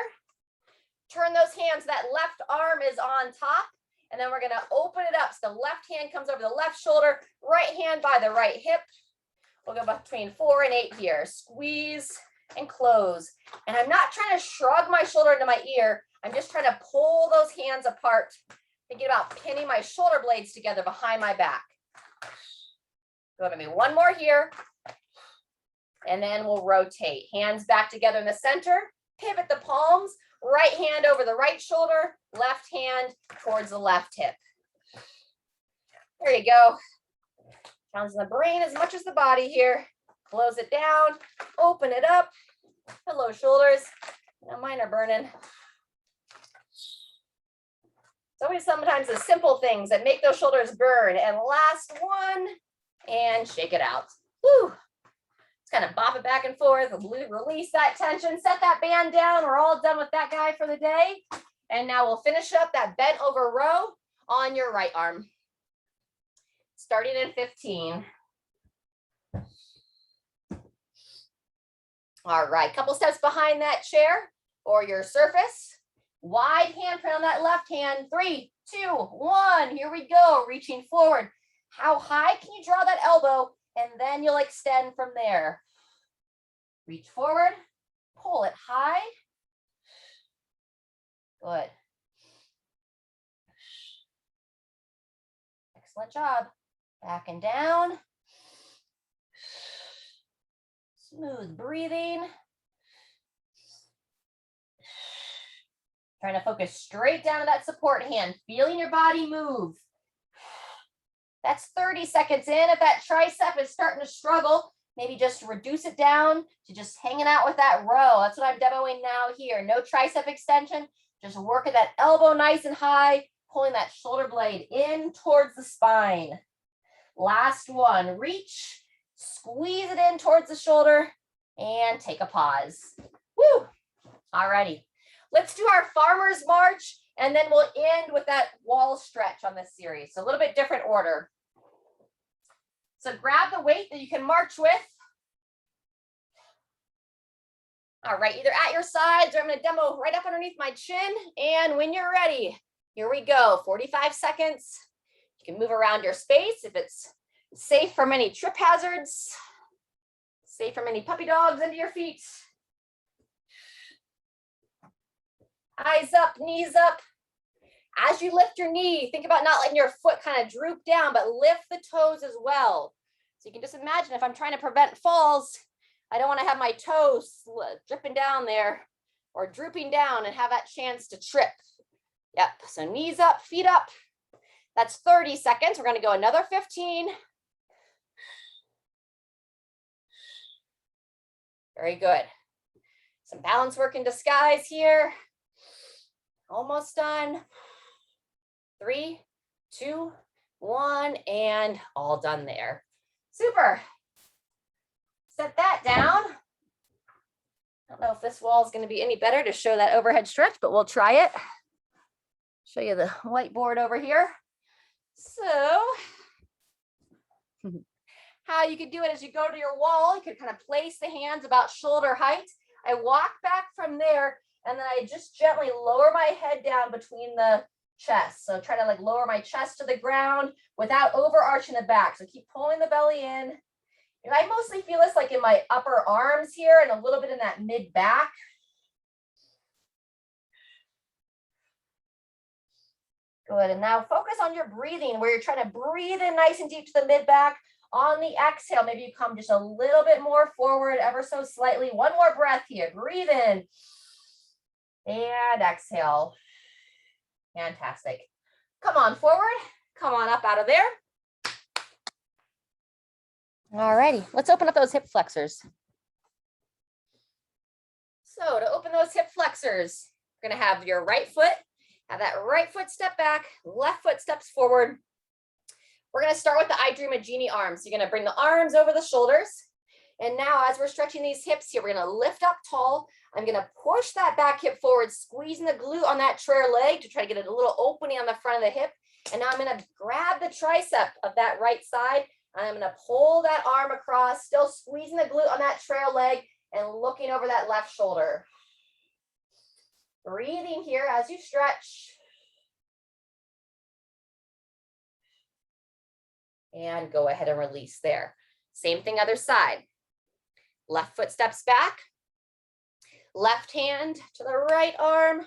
Turn those hands, that left arm is on top. And then we're going to open it up. So the left hand comes over the left shoulder, right hand by the right hip. We'll go between 4 and 8 here. Squeeze and close. And I'm not trying to shrug my shoulder into my ear. I'm just trying to pull those hands apart, thinking about pinning my shoulder blades together behind my back. Go ahead, maybe one more here. And then we'll rotate. Hands back together in the center. Pivot the palms. Right hand over the right shoulder. Left hand towards the left hip. There you go. Challenging the brain as much as the body here. Close it down, open it up. Hello, shoulders. Now mine are burning. It's always sometimes the simple things that make those shoulders burn. And last one, and shake it out. Woo. Just kind of bop it back and forth, release that tension, set that band down. We're all done with that guy for the day. And now we'll finish up that bent over row on your right arm. Starting in 15. All right, couple steps behind that chair or your surface. Wide handprint on that left hand. 3, 2, 1. Here we go. Reaching forward. How high can you draw that elbow? And then you'll extend from there. Reach forward. Pull it high. Good. Excellent job. Back and down. Smooth breathing. Trying to focus straight down to that support hand, feeling your body move. That's 30 seconds in. If that tricep is starting to struggle, maybe just reduce it down to just hanging out with that row. That's what I'm demoing now here. No tricep extension, just working that elbow nice and high, pulling that shoulder blade in towards the spine. Last one, reach, squeeze it in towards the shoulder, and take a pause. Woo! All righty. Let's do our farmer's march, and then we'll end with that wall stretch on this series. So a little bit different order. So grab the weight that you can march with. All right, either at your sides or I'm going to demo right up underneath my chin. And when you're ready, here we go. 45 seconds. You can move around your space if it's safe from any trip hazards, safe from any puppy dogs under your feet. Eyes up, knees up. As you lift your knee, think about not letting your foot kind of droop down, but lift the toes as well. So you can just imagine if I'm trying to prevent falls, I don't want to have my toes dripping down there or drooping down and have that chance to trip. Yep, so knees up, feet up. That's 30 seconds. We're going to go another 15. Very good. Some balance work in disguise here. Almost done. 3, 2, 1, and all done there. Super. Set that down. I don't know if this wall is going to be any better to show that overhead stretch, but we'll try it. Show you the whiteboard over here. So how you could do it as you go to your wall, you could kind of place the hands about shoulder height. I walk back from there, and then I just gently lower my head down between the chest. So try to like lower my chest to the ground without overarching the back. So keep pulling the belly in. And I mostly feel this like in my upper arms here and a little bit in that mid back. Good. And now focus on your breathing, where you're trying to breathe in nice and deep to the mid back. On the exhale, maybe you come just a little bit more forward, ever so slightly. One more breath here. Breathe in and exhale. Fantastic. Come on forward. Come on up out of there. All righty. Let's open up those hip flexors. So to open those hip flexors, you're going to have your right foot. Have that right foot step back, left foot steps forward. We're going to start with the I Dream a Genie arms. So you're going to bring the arms over the shoulders. And now as we're stretching these hips here, we're going to lift up tall. I'm going to push that back hip forward, squeezing the glute on that trair leg to try to get a little opening on the front of the hip. And now I'm going to grab the tricep of that right side. And I'm going to pull that arm across, still squeezing the glute on that trail leg and looking over that left shoulder. Breathing here as you stretch. And go ahead and release there. Same thing other side. Left foot steps back. Left hand to the right arm.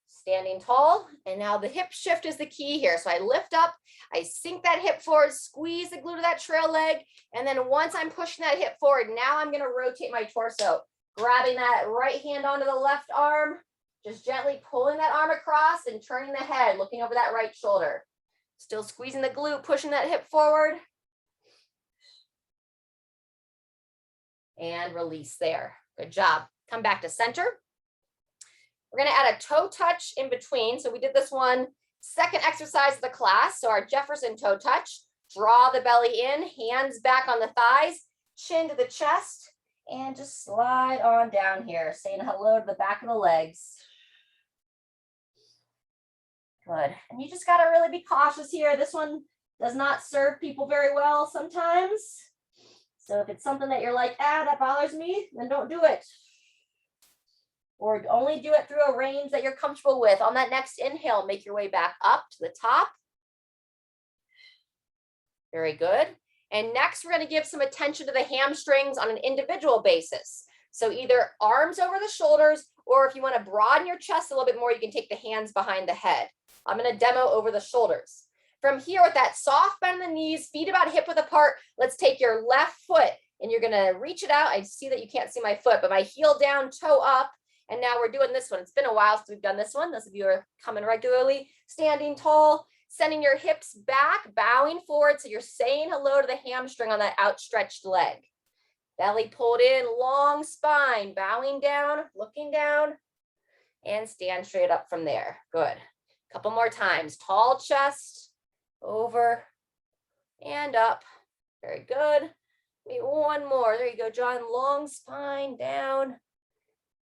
Standing tall. And now the hip shift is the key here. So I lift up, I sink that hip forward, squeeze the glute of that trail leg. And then once I'm pushing that hip forward, now I'm going to rotate my torso. Grabbing that right hand onto the left arm, just gently pulling that arm across and turning the head, looking over that right shoulder. Still squeezing the glute, pushing that hip forward. And release there. Good job. Come back to center. We're going to add a toe touch in between. So we did this one, second exercise of the class. So our Jefferson toe touch. Draw the belly in, hands back on the thighs, chin to the chest. And just slide on down here, saying hello to the back of the legs. Good. And you just got to really be cautious here. This one does not serve people very well sometimes. So if it's something that you're like, that bothers me, then don't do it. Or only do it through a range that you're comfortable with. On that next inhale, make your way back up to the top. Very good. And next, we're going to give some attention to the hamstrings on an individual basis. So either arms over the shoulders, or if you want to broaden your chest a little bit more, you can take the hands behind the head. I'm going to demo over the shoulders. From here, with that soft bend in the knees, feet about hip width apart, let's take your left foot and you're going to reach it out. I see that you can't see my foot, but my heel down, toe up. And now we're doing this one. It's been a while since we've done this one. Those of you who are coming regularly, standing tall, sending your hips back, bowing forward. So you're saying hello to the hamstring on that outstretched leg. Belly pulled in, long spine, bowing down, looking down, and stand straight up from there. Good. Couple more times. Tall chest, over and up. Very good. Maybe one more. There you go, John. Long spine, down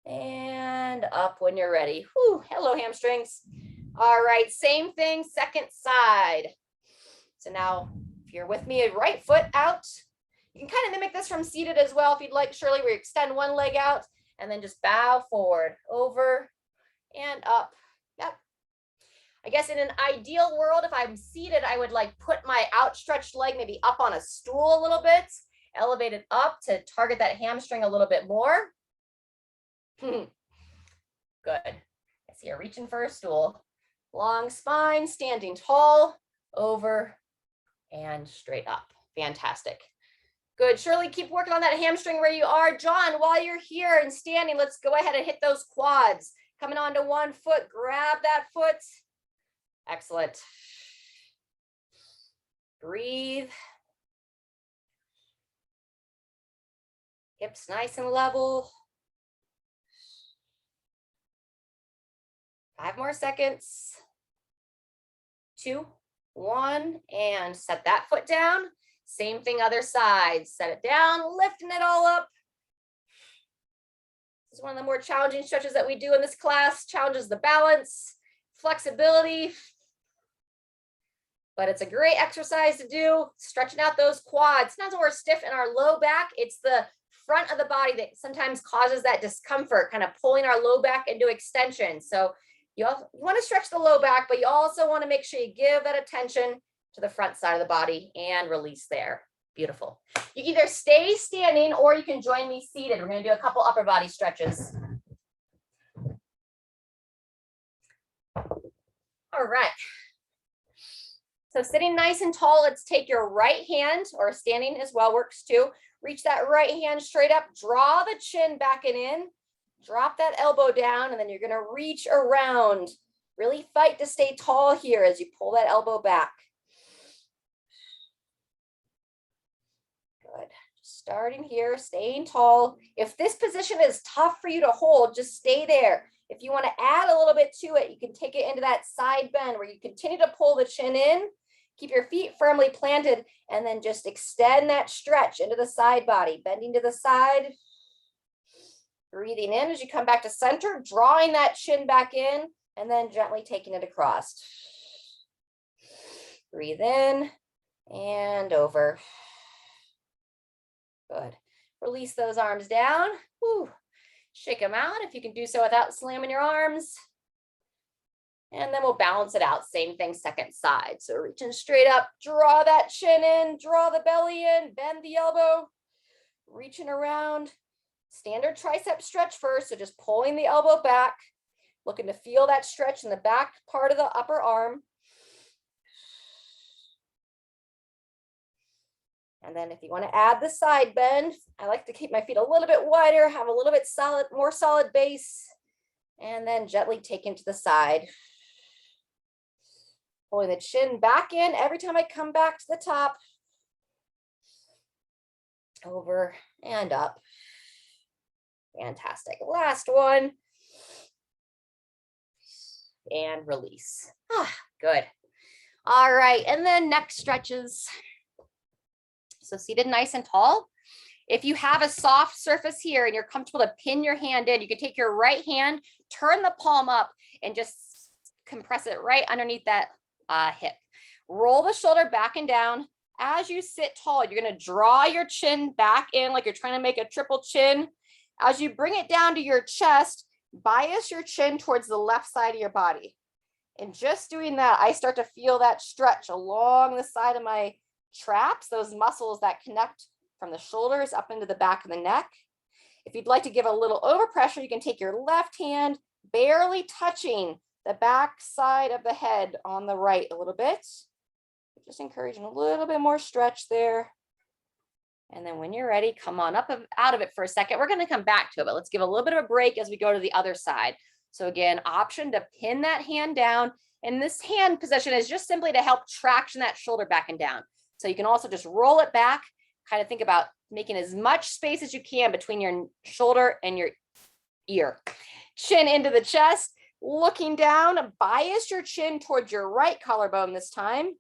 and up when you're ready. Whew. Hello, hamstrings. All right, same thing, second side. So now, if you're with me, right foot out. You can kind of mimic this from seated as well if you'd like, Shirley, where you extend one leg out and then just bow forward, over and up. Yep. I guess in an ideal world, if I'm seated, I would like put my outstretched leg maybe up on a stool a little bit, elevate it up to target that hamstring a little bit more. Good. I see you're reaching for a stool. Long spine, standing tall, over and straight up. Fantastic. Good. Shirley, keep working on that hamstring where you are. John, while you're here and standing, let's go ahead and hit those quads. Coming onto one foot, grab that foot. Excellent. Breathe. Hips nice and level. 5 more seconds. 2, 1, and set that foot down. Same thing, other side. Set it down, lifting it all up. This is one of the more challenging stretches that we do in this class. Challenges the balance, flexibility. But it's a great exercise to do, stretching out those quads. Sometimes when we're stiff in our low back, it's the front of the body that sometimes causes that discomfort, kind of pulling our low back into extension. So you want to stretch the low back, but you also want to make sure you give that attention to the front side of the body and release there. Beautiful. You can either stay standing or you can join me seated. We're going to do a couple upper body stretches. All right. So sitting nice and tall, let's take your right hand, or standing as well works too. Reach that right hand straight up, draw the chin back and in, drop that elbow down, and then you're gonna reach around. Really fight to stay tall here as you pull that elbow back. Good. Just starting here, staying tall. If this position is tough for you to hold, just stay there. If you want to add a little bit to it, you can take it into that side bend where you continue to pull the chin in, keep your feet firmly planted, and then just extend that stretch into the side body, bending to the side, breathing in as you come back to center, drawing that chin back in, and then gently taking it across. Breathe in and over. Good. Release those arms down. Whew. Shake them out if you can do so without slamming your arms. And then we'll balance it out. Same thing, second side. So reaching straight up, draw that chin in, draw the belly in, bend the elbow, reaching around. Standard tricep stretch first. So just pulling the elbow back, looking to feel that stretch in the back part of the upper arm. And then if you want to add the side bend, I like to keep my feet a little bit wider, have a little bit solid, more solid base, and then gently take into the side. Pulling the chin back in every time I come back to the top. Over and up. Fantastic. Last one. And release. Good. All right, and then neck stretches. So seated nice and tall. If you have a soft surface here and you're comfortable to pin your hand in, you can take your right hand, turn the palm up, and just compress it right underneath that hip. Roll the shoulder back and down, As you sit tall, you're going to draw your chin back in like you're trying to make a triple chin. As you bring it down to your chest, bias your chin towards the left side of your body. And just doing that, I start to feel that stretch along the side of my traps, those muscles that connect from the shoulders up into the back of the neck. If you'd like to give a little overpressure, you can take your left hand, barely touching the back side of the head on the right a little bit. Just encouraging a little bit more stretch there. And then when you're ready, come on up out of it for a second. We're going to come back to it, but let's give a little bit of a break as we go to the other side. So again, option to pin that hand down. And this hand position is just simply to help traction that shoulder back and down. So you can also just roll it back, kind of think about making as much space as you can between your shoulder and your ear. Chin into the chest, looking down, bias your chin towards your right collarbone this time.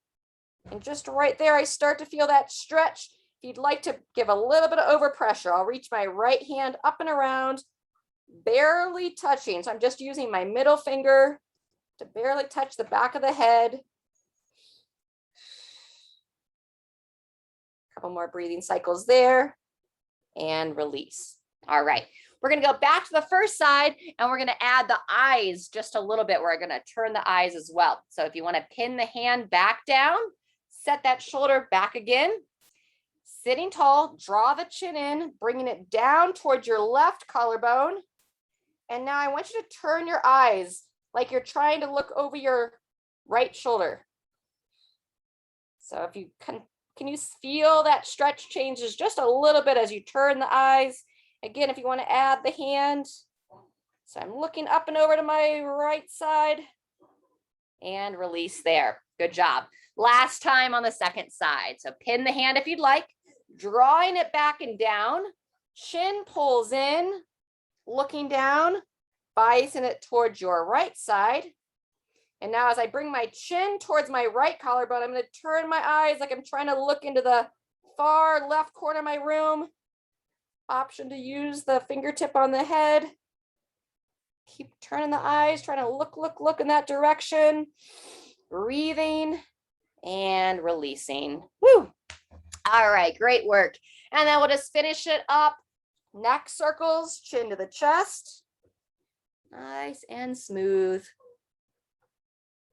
And just right there, I start to feel that stretch. If you'd like to give a little bit of overpressure, I'll reach my right hand up and around, barely touching. So I'm just using my middle finger to barely touch the back of the head. A couple more breathing cycles there and release. All right. We're going to go back to the first side and we're going to add the eyes just a little bit. We're going to turn the eyes as well. So if you want to pin the hand back down, set that shoulder back again. Sitting tall, draw the chin in, bringing it down towards your left collarbone. And now I want you to turn your eyes like you're trying to look over your right shoulder. So if you can you feel that stretch changes just a little bit as you turn the eyes? Again, if you want to add the hand. So I'm looking up and over to my right side and release there. Good job. Last time on the second side. So pin the hand if you'd like, drawing it back and down, chin pulls in, looking down, biasing it towards your right side. And now as I bring my chin towards my right collarbone, I'm going to turn my eyes like I'm trying to look into the far left corner of my room. Option to use the fingertip on the head. Keep turning the eyes, trying to look in that direction. Breathing and releasing. Woo! All right, great work. And then we'll just finish it up. Neck circles, chin to the chest. Nice and smooth.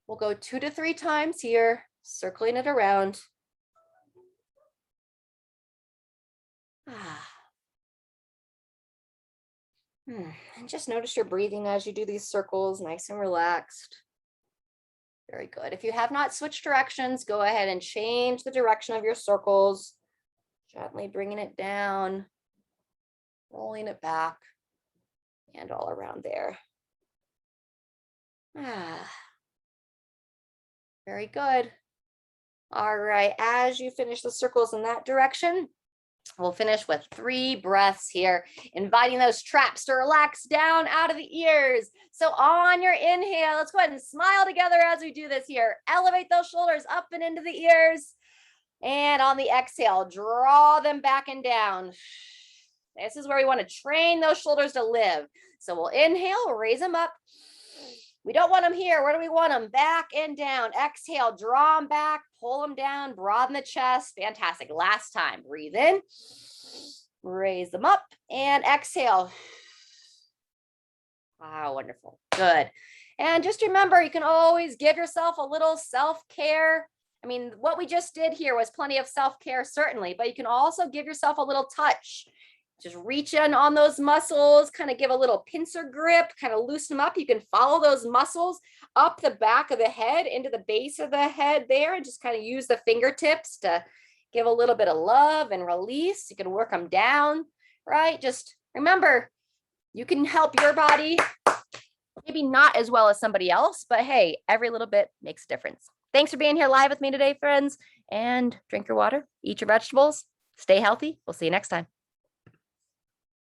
We'll go 2 to 3 times here, circling it around. And just notice your breathing as you do these circles, nice and relaxed. Very good. If you have not switched directions, go ahead and change the direction of your circles, gently bringing it down, rolling it back, and all around there. Very good. All right, as you finish the circles in that direction, we'll finish with 3 breaths here, inviting those traps to relax down out of the ears. So on your inhale, let's go ahead and smile together as we do this here. Elevate those shoulders up and into the ears. And on the exhale, draw them back and down. This is where we want to train those shoulders to live. So we'll inhale, raise them up. We don't want them here. Where do we want them? Back and down. Exhale, draw them back, pull them down, broaden the chest. Fantastic. Last time, breathe in, raise them up, and exhale. Wow, wonderful. Good. And just remember, you can always give yourself a little self-care. I mean, what we just did here was plenty of self-care, certainly, but you can also give yourself a little touch. Just reach in on those muscles, kind of give a little pincer grip, kind of loosen them up. You can follow those muscles up the back of the head into the base of the head there, and just kind of use the fingertips to give a little bit of love and release. You can work them down, right? Just remember, you can help your body, maybe not as well as somebody else, but hey, every little bit makes a difference. Thanks for being here live with me today, friends, and drink your water, eat your vegetables, stay healthy. We'll see you next time.